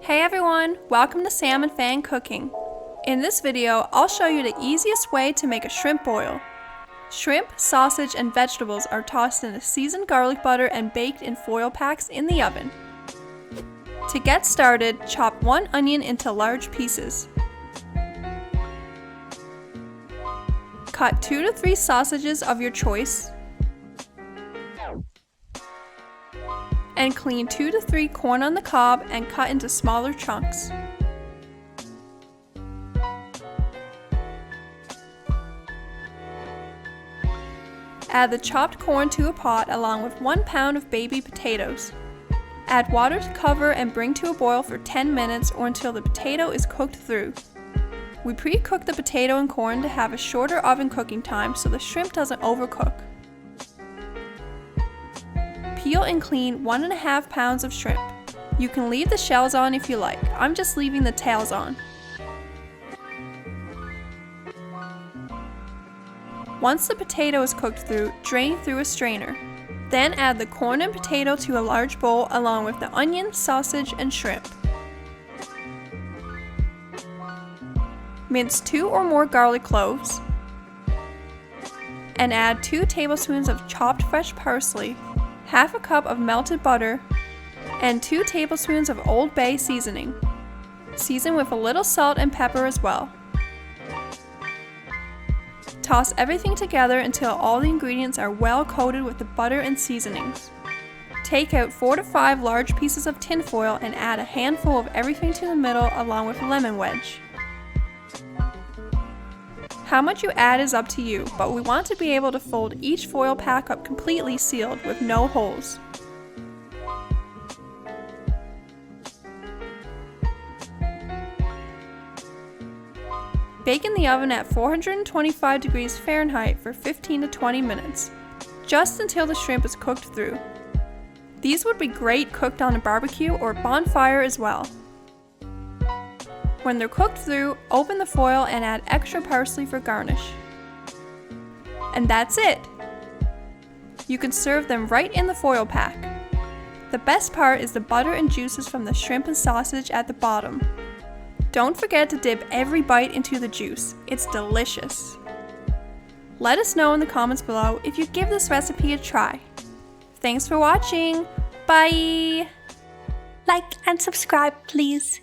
Hey everyone, welcome to Sam and Feng Cooking. In this video, I'll show you the easiest way to make a shrimp boil. Shrimp, sausage, and vegetables are tossed in a seasoned garlic butter and baked in foil packs in the oven. To get started, chop one onion into large pieces. Cut 2 to 3 sausages of your choice. And clean 2 to 3 corn on the cob and cut into smaller chunks. Add the chopped corn to a pot along with 1 pound of baby potatoes. Add water to cover and bring to a boil for 10 minutes or until the potato is cooked through. We pre-cook the potato and corn to have a shorter oven cooking time so the shrimp doesn't overcook. Peel and clean 1.5 pounds of shrimp. You can leave the shells on if you like. I'm just leaving the tails on. Once the potato is cooked through, drain through a strainer. Then add the corn and potato to a large bowl along with the onion, sausage, and shrimp. Mince 2 or more garlic cloves. And add 2 tablespoons of chopped fresh parsley, half a cup of melted butter, and 2 tablespoons of Old Bay seasoning. Season with a little salt and pepper as well. Toss everything together until all the ingredients are well coated with the butter and seasonings. Take out 4 to 5 large pieces of tin foil and add a handful of everything to the middle along with a lemon wedge. How much you add is up to you, but we want to be able to fold each foil pack up completely sealed with no holes. Bake in the oven at 425 degrees Fahrenheit for 15 to 20 minutes, just until the shrimp is cooked through. These would be great cooked on a barbecue or bonfire as well. When they're cooked through, open the foil and add extra parsley for garnish. And that's it! You can serve them right in the foil pack. The best part is the butter and juices from the shrimp and sausage at the bottom. Don't forget to dip every bite into the juice. It's delicious. Let us know in the comments below if you'd give this recipe a try. Thanks for watching. Bye! Like and subscribe, please.